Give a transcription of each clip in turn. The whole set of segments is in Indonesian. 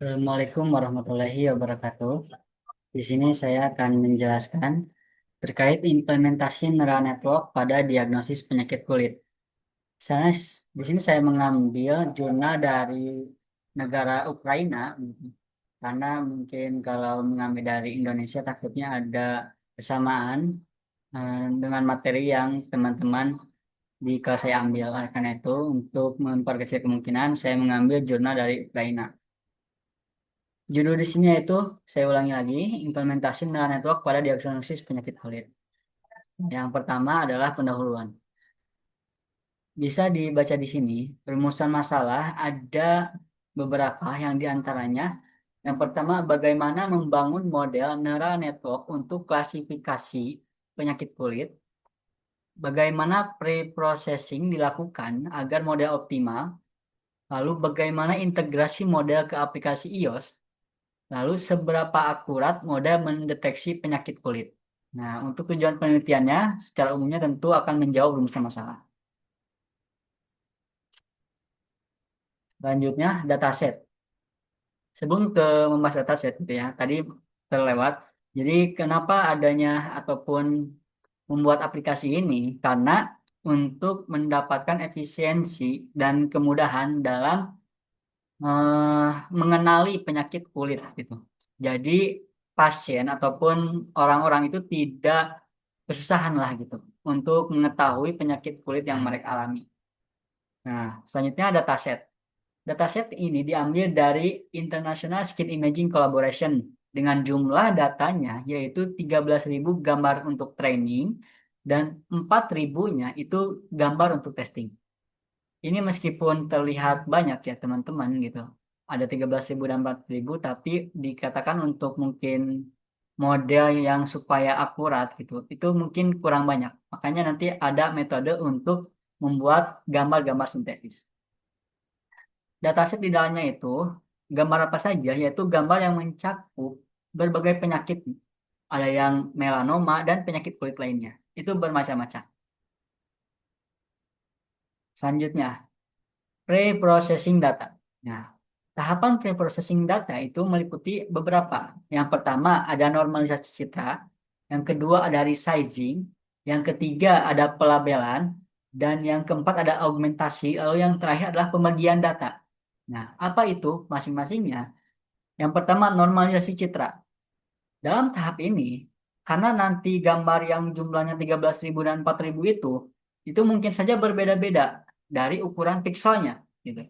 Assalamualaikum warahmatullahi wabarakatuh. Di sini saya akan menjelaskan terkait implementasi neural network pada diagnosis penyakit kulit. Saya, di sini saya mengambil jurnal dari negara Ukraina, karena mungkin kalau mengambil dari Indonesia takutnya ada kesamaan dengan materi yang teman-teman di kelas saya ambil. Oleh karena itu, untuk memperkecil kemungkinan, saya mengambil jurnal dari Ukraina. Judul di sini yaitu, saya ulangi lagi, implementasi neural network pada diagnosis penyakit kulit. Yang pertama adalah pendahuluan. Bisa dibaca di sini, perumusan masalah ada beberapa yang diantaranya. Yang pertama, bagaimana membangun model neural network untuk klasifikasi penyakit kulit. Bagaimana pre-processing dilakukan agar model optimal. Lalu bagaimana integrasi model ke aplikasi iOS. Lalu, seberapa akurat model mendeteksi penyakit kulit? Nah, untuk tujuan penelitiannya, secara umumnya tentu akan menjawab rumusan masalah. Selanjutnya, dataset. Sebelum ke membahas dataset, gitu ya, tadi terlewat. Jadi, kenapa adanya ataupun membuat aplikasi ini? Karena untuk mendapatkan efisiensi dan kemudahan dalam mengenali penyakit kulit gitu. Jadi pasien ataupun orang-orang itu tidak kesusahan lah gitu untuk mengetahui penyakit kulit yang mereka alami. Nah, selanjutnya dataset. Dataset ini diambil dari International Skin Imaging Collaboration dengan jumlah datanya yaitu 13.000 gambar untuk training dan 4.000-nya itu gambar untuk testing. Ini meskipun terlihat banyak ya teman-teman gitu. Ada 13.000 dan 4.000, tapi dikatakan untuk mungkin model yang supaya akurat gitu. Itu mungkin kurang banyak. Makanya nanti ada metode untuk membuat gambar-gambar sintetis. Dataset di dalamnya itu gambar apa saja, yaitu gambar yang mencakup berbagai penyakit. Ada yang melanoma dan penyakit kulit lainnya. Itu bermacam-macam. Selanjutnya, pre-processing data. Nah, tahapan pre-processing data itu meliputi beberapa. Yang pertama ada normalisasi citra, yang kedua ada resizing, yang ketiga ada pelabelan, dan yang keempat ada augmentasi, lalu yang terakhir adalah pembagian data. Nah, apa itu masing-masingnya? Yang pertama normalisasi citra. Dalam tahap ini, karena nanti gambar yang jumlahnya 13.000 dan 4.000 itu mungkin saja berbeda-beda dari ukuran pikselnya. Gitu.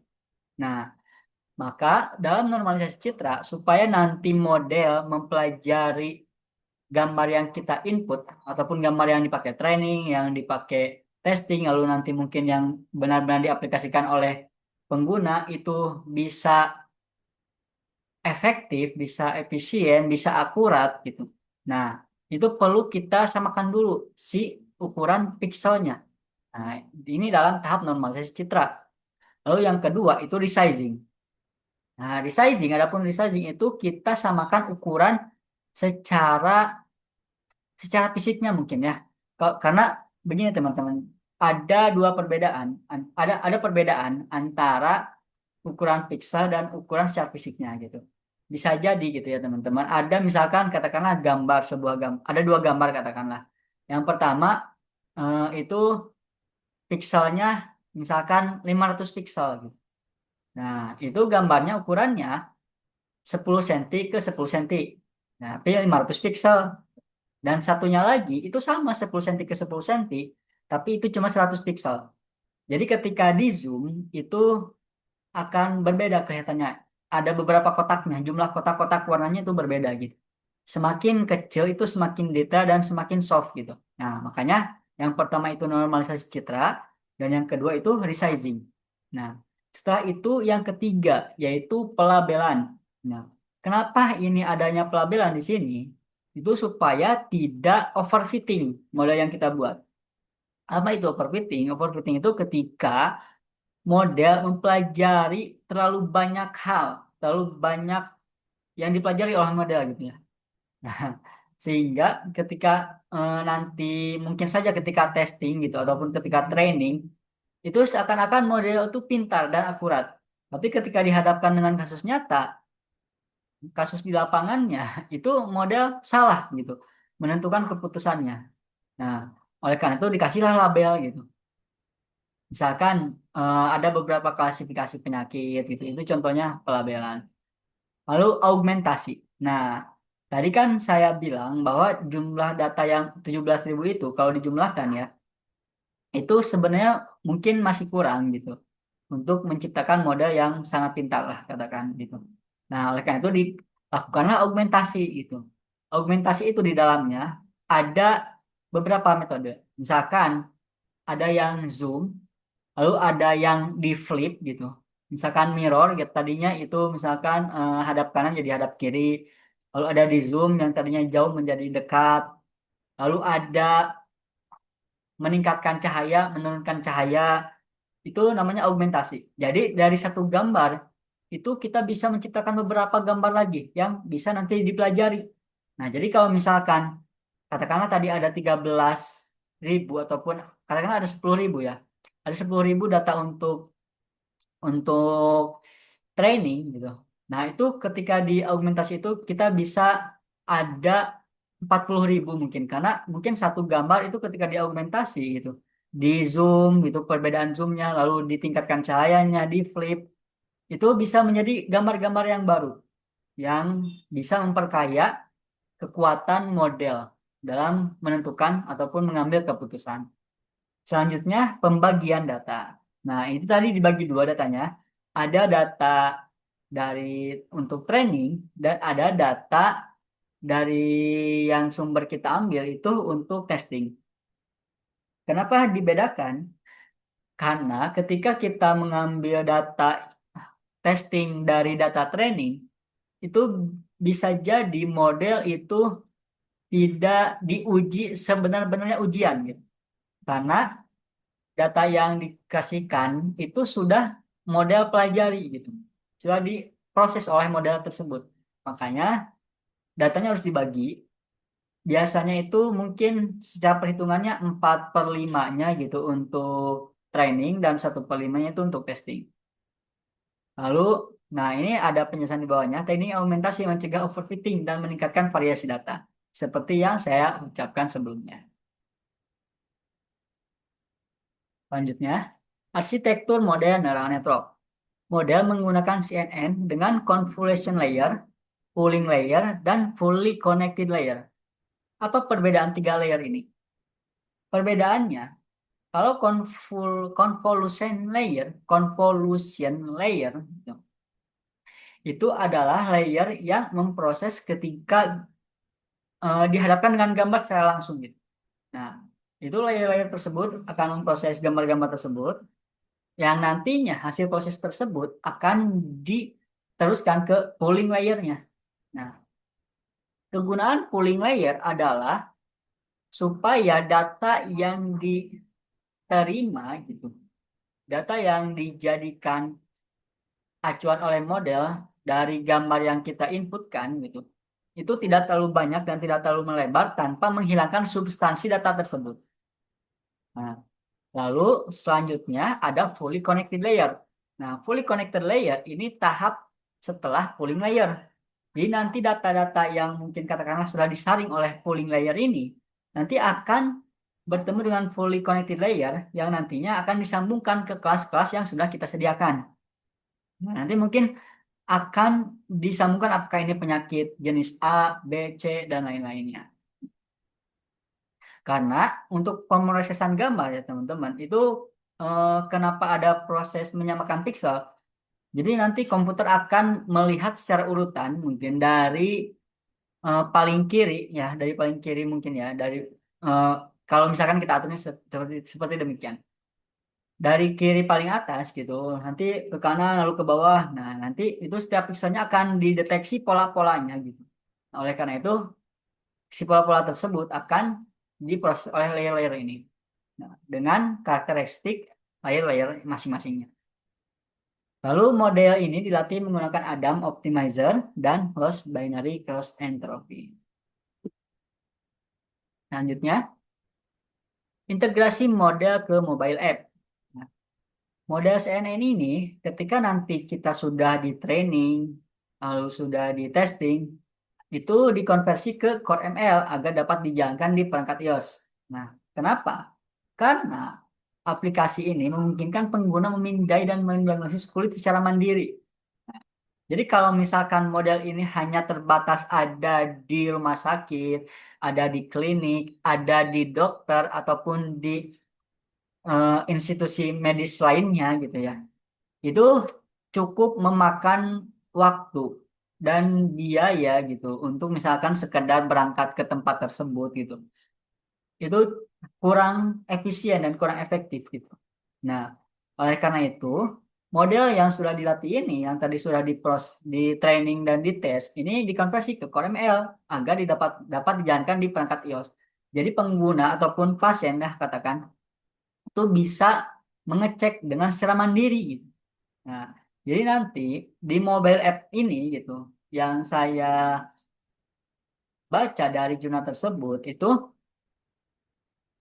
Nah, maka dalam normalisasi citra, supaya nanti model mempelajari gambar yang kita input, ataupun gambar yang dipakai training, yang dipakai testing, lalu nanti mungkin yang benar-benar diaplikasikan oleh pengguna, itu bisa efektif, bisa efisien, bisa akurat gitu. Nah, itu perlu kita samakan dulu si ukuran pikselnya. Nah, ini dalam tahap normalisasi citra. Lalu yang kedua itu resizing. Nah, adapun resizing itu kita samakan ukuran secara secara fisiknya mungkin ya. Karena begini teman-teman, ada dua perbedaan, ada perbedaan antara ukuran piksel dan ukuran secara fisiknya gitu. Bisa jadi gitu ya teman-teman. Ada misalkan katakanlah gambar sebuah gambar, ada dua gambar katakanlah. Yang pertama itu pikselnya misalkan 500 piksel gitu. Nah, itu gambarnya ukurannya 10 cm ke 10 cm. Nah, tapi 500 piksel. Dan satunya lagi itu sama 10 cm ke 10 cm, tapi itu cuma 100 piksel. Jadi ketika di zoom itu akan berbeda kelihatannya. Ada beberapa kotaknya, jumlah kotak-kotak warnanya itu berbeda gitu. Semakin kecil itu semakin detail dan semakin soft gitu. Nah, makanya yang pertama itu normalisasi citra dan yang kedua itu resizing. Nah, setelah itu yang ketiga yaitu pelabelan. Nah, kenapa ini adanya pelabelan di sini? Itu supaya tidak overfitting model yang kita buat. Apa itu overfitting? Overfitting itu ketika model mempelajari terlalu banyak hal, terlalu banyak yang dipelajari oleh model gitu ya. Nah, sehingga ketika nanti mungkin saja ketika testing gitu ataupun ketika training itu seakan-akan model itu pintar dan akurat. Tapi ketika dihadapkan dengan kasus nyata, kasus di lapangannya itu model salah gitu menentukan keputusannya. Nah, oleh karena itu dikasihlah label gitu. Misalkan ada beberapa klasifikasi penyakit gitu. Itu contohnya pelabelan. Lalu augmentasi. Nah, tadi kan saya bilang bahwa jumlah data yang 17.000 itu kalau dijumlahkan ya, itu sebenarnya mungkin masih kurang gitu untuk menciptakan model yang sangat pintar lah katakan gitu. Nah, oleh karena itu dilakukanlah augmentasi itu. Augmentasi itu di dalamnya ada beberapa metode. Misalkan ada yang zoom, lalu ada yang di flip gitu. Misalkan mirror, ya tadinya itu misalkan hadap kanan jadi hadap kiri. Lalu ada di zoom yang tadinya jauh menjadi dekat. Lalu ada meningkatkan cahaya, menurunkan cahaya. Itu namanya augmentasi. Jadi dari satu gambar itu kita bisa menciptakan beberapa gambar lagi yang bisa nanti dipelajari. Nah, jadi kalau misalkan katakanlah tadi ada 13.000 ataupun katakanlah ada 10.000 ya. Ada 10.000 data untuk training gitu. Nah, itu ketika di augmentasi itu kita bisa ada 40.000 mungkin karena mungkin satu gambar itu ketika di augmentasi gitu. Di zoom gitu perbedaan zoomnya lalu ditingkatkan cahayanya di flip itu bisa menjadi gambar-gambar yang baru yang bisa memperkaya kekuatan model dalam menentukan ataupun mengambil keputusan. Selanjutnya, pembagian data. Nah, itu tadi dibagi dua datanya. Ada data dari untuk training dan ada data dari yang sumber kita ambil itu untuk testing. Kenapa dibedakan? Karena ketika kita mengambil data testing dari data training, itu bisa jadi model itu tidak diuji sebenar-benarnya ujian gitu. Karena data yang dikasihkan itu sudah model pelajari gitu. Sudah diproses oleh model tersebut. Makanya datanya harus dibagi. Biasanya itu mungkin secara perhitungannya 4 per 5-nya gitu untuk training dan 1/5-nya itu untuk testing. Lalu, nah ini ada penjelasan di bawahnya. Teknik augmentasi mencegah overfitting dan meningkatkan variasi data. Seperti yang saya ucapkan sebelumnya. Selanjutnya, arsitektur model neural network. Model menggunakan CNN dengan convolution layer, pooling layer, dan fully connected layer. Apa perbedaan tiga layer ini? Perbedaannya, kalau convolution layer itu adalah layer yang memproses ketika dihadapkan dengan gambar secara langsung gitu. Nah, itu layer-layer tersebut akan memproses gambar-gambar tersebut yang nantinya hasil proses tersebut akan diteruskan ke pooling layernya. Nah, kegunaan pooling layer adalah supaya data yang diterima gitu, data yang dijadikan acuan oleh model dari gambar yang kita inputkan gitu, itu tidak terlalu banyak dan tidak terlalu melebar tanpa menghilangkan substansi data tersebut. Nah, lalu selanjutnya ada fully connected layer. Nah, fully connected layer ini tahap setelah pooling layer. Jadi nanti data-data yang mungkin katakanlah sudah disaring oleh pooling layer ini nanti akan bertemu dengan fully connected layer yang nantinya akan disambungkan ke kelas-kelas yang sudah kita sediakan. Nah, nanti mungkin akan disambungkan apakah ini penyakit jenis A, B, C, dan lain-lainnya. Karena untuk pemrosesan gambar ya teman-teman, itu kenapa ada proses menyamakan pixel? Jadi nanti komputer akan melihat secara urutan mungkin dari paling kiri ya, dari paling kiri mungkin ya, dari eh, kalau misalkan kita aturnya seperti demikian. Dari kiri paling atas gitu, nanti ke kanan lalu ke bawah. Nah, nanti itu setiap pixelnya akan dideteksi pola-polanya gitu. Nah, oleh karena itu, si pola-pola tersebut akan diproses oleh layer-layer ini. Nah, dengan karakteristik layer-layer masing-masingnya. Lalu model ini dilatih menggunakan Adam Optimizer dan Loss Binary Cross Entropy. Selanjutnya, integrasi model ke mobile app. Nah, model CNN ini ketika nanti kita sudah di training lalu sudah di testing, itu dikonversi ke Core ML agar dapat dijalankan di perangkat iOS. Nah, kenapa? Karena aplikasi ini memungkinkan pengguna memindai dan mendiagnosis kulit secara mandiri. Jadi kalau misalkan model ini hanya terbatas ada di rumah sakit, ada di klinik, ada di dokter, ataupun di institusi medis lainnya gitu ya, itu cukup memakan waktu dan biaya gitu untuk misalkan sekedar berangkat ke tempat tersebut gitu. Itu kurang efisien dan kurang efektif gitu. Nah, oleh karena itu, model yang sudah dilatih ini, yang tadi sudah di training dan dites, ini dikonversi ke Core ML agar dapat dijalankan di perangkat iOS. Jadi pengguna ataupun pasien, nah katakan, itu bisa mengecek dengan secara mandiri gitu. Nah, jadi nanti di mobile app ini gitu, yang saya baca dari jurnal tersebut itu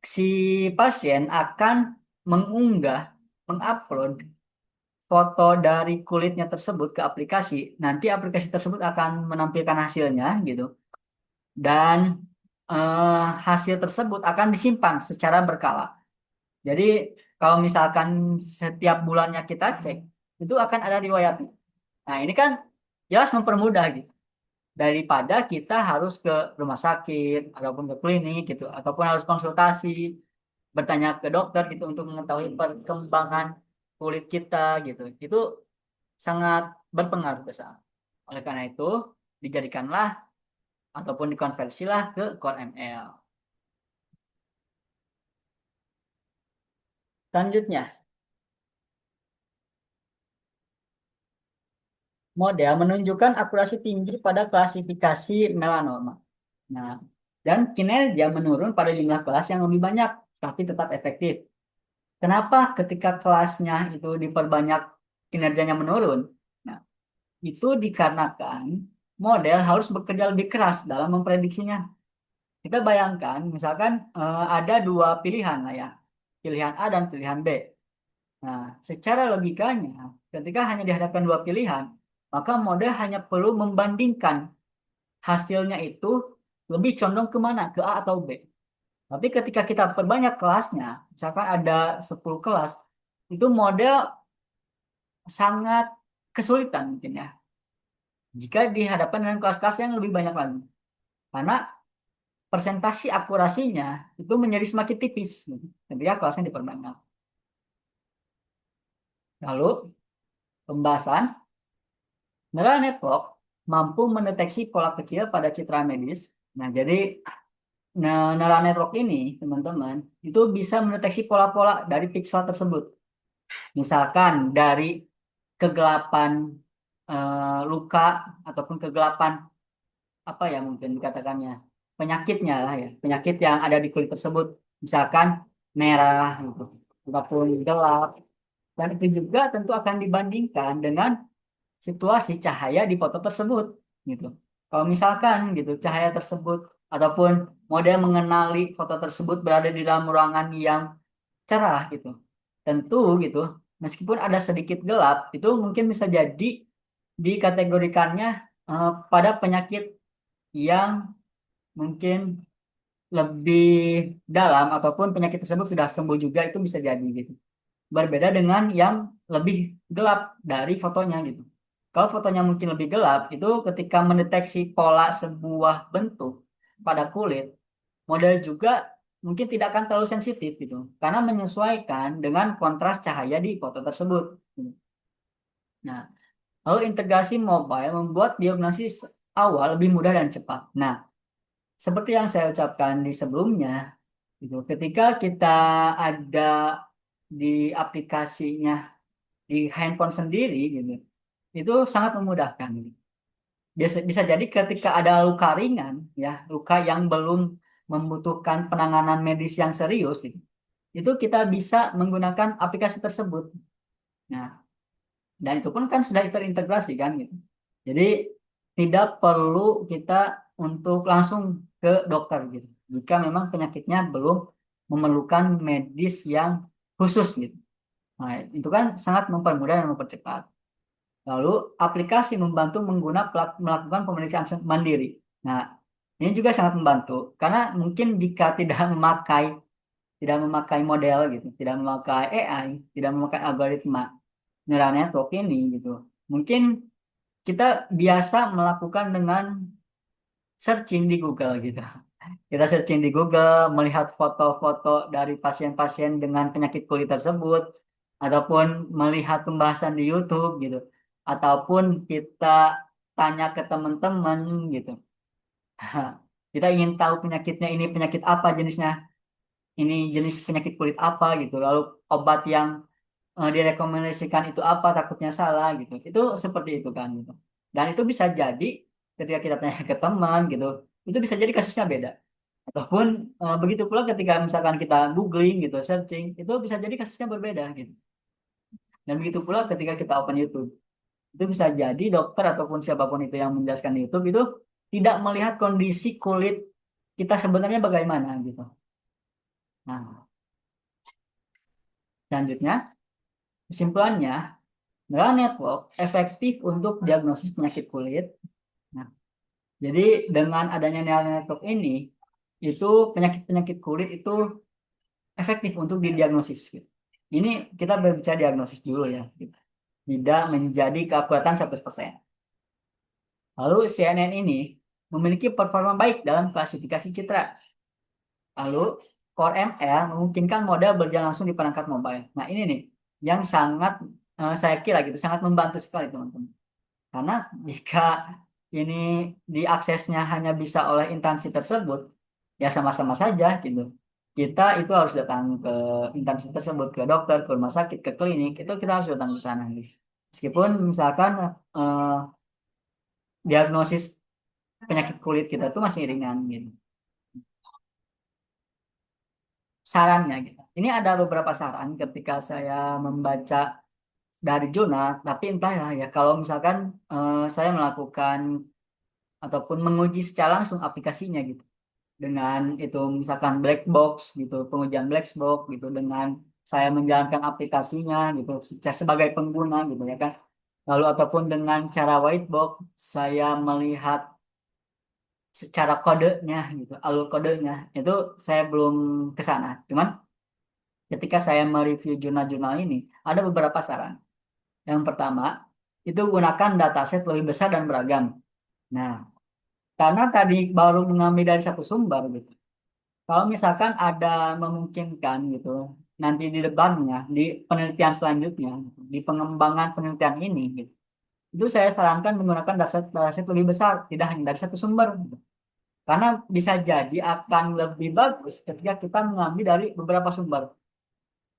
si pasien akan mengunggah, mengupload foto dari kulitnya tersebut ke aplikasi. Nanti aplikasi tersebut akan menampilkan hasilnya gitu. Dan hasil tersebut akan disimpan secara berkala. Jadi kalau misalkan setiap bulannya kita cek, itu akan ada riwayatnya. Nah, ini kan jelas mempermudah gitu. Daripada kita harus ke rumah sakit ataupun ke klinik gitu, ataupun harus konsultasi, bertanya ke dokter gitu untuk mengetahui perkembangan kulit kita gitu. Itu sangat berpengaruh besar. Oleh karena itu, dijadikanlah ataupun dikonversilah ke Core ML. Selanjutnya, model menunjukkan akurasi tinggi pada klasifikasi melanoma. Nah, dan kinerja menurun pada jumlah kelas yang lebih banyak, tapi tetap efektif. Kenapa ketika kelasnya itu diperbanyak kinerjanya menurun? Nah, itu dikarenakan model harus bekerja lebih keras dalam memprediksinya. Kita bayangkan, misalkan ada dua pilihan lah ya, pilihan A dan pilihan B. Nah, secara logikanya, ketika hanya dihadapkan dua pilihan, maka model hanya perlu membandingkan hasilnya itu lebih condong ke mana, ke A atau B. Tapi ketika kita perbanyak kelasnya, misalkan ada 10 kelas, itu model sangat kesulitan mungkin ya, jika dihadapkan dengan kelas-kelas yang lebih banyak lagi. Karena persentasi akurasinya itu menjadi semakin tipis gitu, ketika kelasnya diperbanyak. Lalu, pembahasan neural network mampu mendeteksi pola kecil pada citra medis. Nah, jadi neural network ini, teman-teman, itu bisa mendeteksi pola-pola dari piksel tersebut. Misalkan dari kegelapan luka ataupun kegelapan apa ya mungkin dikatakannya penyakitnya lah ya, penyakit yang ada di kulit tersebut, misalkan merah gitu ataupun gelap, dan itu juga tentu akan dibandingkan dengan situasi cahaya di foto tersebut gitu. Kalau misalkan gitu cahaya tersebut ataupun model mengenali foto tersebut berada di dalam ruangan yang cerah gitu, tentu gitu meskipun ada sedikit gelap itu mungkin bisa jadi dikategorikannya pada penyakit yang mungkin lebih dalam ataupun penyakit tersebut sudah sembuh juga, itu bisa jadi gitu. Berbeda dengan yang lebih gelap dari fotonya gitu. Kalau fotonya mungkin lebih gelap, itu ketika mendeteksi pola sebuah bentuk pada kulit, model juga mungkin tidak akan terlalu sensitif gitu. Karena menyesuaikan dengan kontras cahaya di foto tersebut. Nah, lalu integrasi mobile membuat diagnosis awal lebih mudah dan cepat. Nah, seperti yang saya ucapkan di sebelumnya, gitu, ketika kita ada di aplikasinya di handphone sendiri, gitu, itu sangat memudahkan. Gitu. Bisa jadi ketika ada luka ringan, ya, luka yang belum membutuhkan penanganan medis yang serius, gitu, itu kita bisa menggunakan aplikasi tersebut. Nah, dan itu pun kan sudah terintegrasi kan, gitu. Jadi tidak perlu kita untuk langsung ke dokter gitu. Jika memang penyakitnya belum memerlukan medis yang khusus gitu. Nah, itu kan sangat mempermudah dan mempercepat. Lalu aplikasi membantu melakukan pemeriksaan mandiri. Nah, ini juga sangat membantu karena mungkin jika tidak memakai model gitu, tidak memakai AI, tidak memakai algoritma neural network ini gitu. Mungkin kita biasa melakukan dengan searching di Google gitu. Kita searching di Google, melihat foto-foto dari pasien-pasien dengan penyakit kulit tersebut, ataupun melihat pembahasan di YouTube gitu, ataupun kita tanya ke teman-teman gitu. Kita ingin tahu penyakitnya ini penyakit apa jenisnya, ini jenis penyakit kulit apa gitu, lalu obat yang direkomendasikan itu apa, takutnya salah gitu. Itu seperti itu kan gitu. Dan itu bisa jadi ketika kita tanya ke teman gitu, itu bisa jadi kasusnya beda. Ataupun begitu pula ketika misalkan kita googling gitu, searching, itu bisa jadi kasusnya berbeda gitu. Dan begitu pula ketika kita open YouTube, itu bisa jadi dokter ataupun siapapun itu yang menjelaskan di YouTube itu tidak melihat kondisi kulit kita sebenarnya bagaimana gitu. Nah, selanjutnya, kesimpulannya, neural network efektif untuk diagnosis penyakit kulit. Nah, jadi dengan adanya neural network ini, itu penyakit-penyakit kulit itu efektif untuk didiagnosis gitu. Ini kita berbicara diagnosis dulu ya, gitu. Tidak menjadi keakuratan 100%. Lalu CNN ini memiliki performa baik dalam klasifikasi citra. Lalu Core ML memungkinkan model berjalan langsung di perangkat mobile. Nah ini nih yang sangat saya kira gitu sangat membantu sekali teman-teman. Karena jika ini diaksesnya hanya bisa oleh instansi tersebut, ya sama-sama saja gitu. Kita itu harus datang ke instansi tersebut, ke dokter, ke rumah sakit, ke klinik, itu kita harus datang ke sana gitu. Meskipun misalkan eh, diagnosis penyakit kulit kita itu masih ringan gitu. Sarannya gitu. Ini ada beberapa saran ketika saya membaca dari jurnal, tapi entah ya kalau misalkan saya melakukan ataupun menguji secara langsung aplikasinya gitu. Dengan itu misalkan black box gitu, pengujian black box gitu dengan saya menjalankan aplikasinya gitu sebagai pengguna gitu ya kan. Lalu ataupun dengan cara white box saya melihat secara kodenya gitu, alur kodenya itu saya belum ke sana. Cuman ketika saya mereview jurnal-jurnal ini ada beberapa saran. Yang pertama, itu gunakan dataset lebih besar dan beragam. Nah, karena tadi baru mengambil dari satu sumber gitu. Kalau misalkan ada memungkinkan gitu, nanti di depannya, di penelitian selanjutnya, di pengembangan penelitian ini, gitu, itu saya sarankan menggunakan dataset lebih besar, tidak hanya dari satu sumber. Gitu. Karena bisa jadi akan lebih bagus ketika kita mengambil dari beberapa sumber.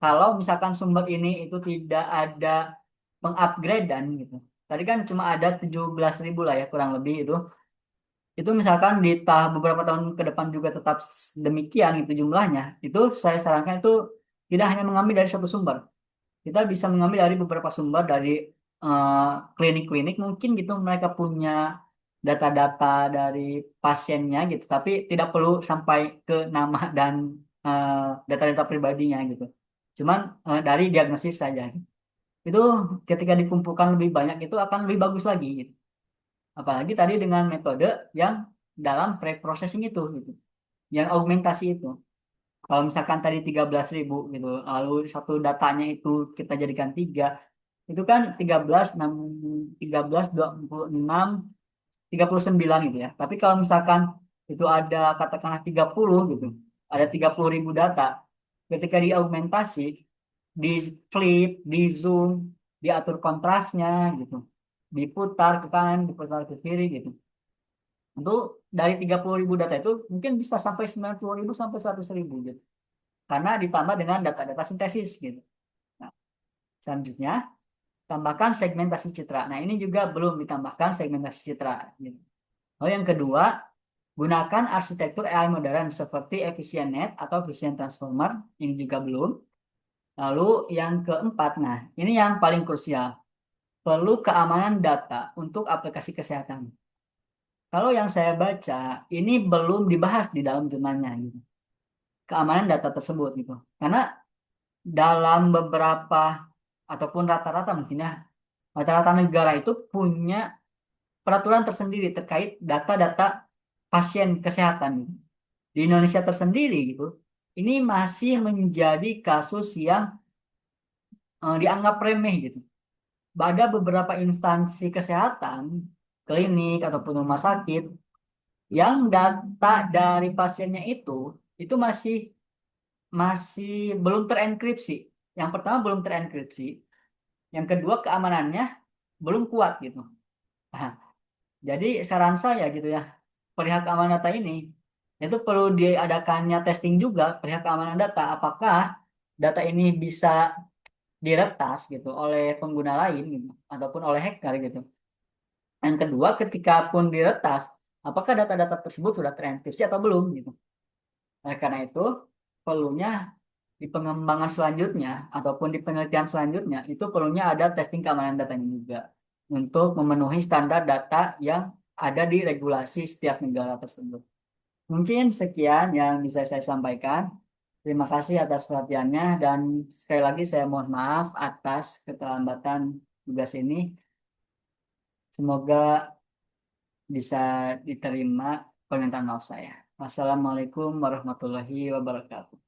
Kalau misalkan sumber ini itu tidak ada pengupgradean gitu. Tadi kan cuma ada 17.000 lah ya kurang lebih itu. Itu misalkan di beberapa tahun ke depan juga tetap demikian itu jumlahnya. Itu saya sarankan itu tidak hanya mengambil dari satu sumber. Kita bisa mengambil dari beberapa sumber dari eh, klinik-klinik mungkin gitu mereka punya data-data dari pasiennya gitu. Tapi tidak perlu sampai ke nama dan eh, data-data pribadinya gitu. Cuman dari diagnosis saja. Itu ketika dikumpulkan lebih banyak itu akan lebih bagus lagi gitu. Apalagi tadi dengan metode yang dalam pre-processing itu gitu. Yang augmentasi itu. Kalau misalkan tadi 13.000 gitu, lalu satu datanya itu kita jadikan tiga, itu kan 13, 6, 13, 26, 39 gitu ya. Tapi kalau misalkan itu ada katakanlah 30 gitu, ada 30.000 data, ketika diaugmentasi, di flip, di zoom, diatur kontrasnya gitu, diputar ke kanan, diputar ke kiri gitu. Untuk dari 30.000 data itu mungkin bisa sampai 90.000 sampai 100.000 gitu. Karena ditambah dengan data-data sintesis gitu. Nah, selanjutnya tambahkan segmentasi citra. Nah, ini juga belum ditambahkan segmentasi citra gitu. Lalu yang kedua, gunakan arsitektur AI modern seperti efficient net atau efficient transformer. Ini juga belum. Lalu yang keempat, nah ini yang paling krusial. Perlu keamanan data untuk aplikasi kesehatan. Kalau yang saya baca, ini belum dibahas di dalam jurnalnya gitu. Keamanan data tersebut gitu. Karena dalam beberapa ataupun rata-rata mungkin ya Rata-rata negara itu punya peraturan tersendiri terkait data-data pasien kesehatan. Di Indonesia tersendiri gitu, ini masih menjadi kasus yang dianggap remeh gitu. Ada beberapa instansi kesehatan, klinik ataupun rumah sakit yang data dari pasiennya itu masih masih belum terenkripsi. Yang pertama belum terenkripsi, yang kedua keamanannya belum kuat gitu. Nah, jadi saran saya gitu ya, perihal keamanan data ini itu perlu diadakannya testing juga perihal keamanan data. Apakah data ini bisa diretas gitu oleh pengguna lain gitu, ataupun oleh hacker gitu. Yang kedua, ketika pun diretas, apakah data-data tersebut sudah terenkripsi atau belum gitu. Oleh karena itu, perlunya di pengembangan selanjutnya ataupun di penelitian selanjutnya itu perlunya ada testing keamanan datanya juga untuk memenuhi standar data yang ada di regulasi setiap negara tersebut. Mungkin sekian yang bisa saya sampaikan. Terima kasih atas perhatiannya dan sekali lagi saya mohon maaf atas keterlambatan tugas ini. Semoga bisa diterima permintaan maaf saya. Wassalamualaikum warahmatullahi wabarakatuh.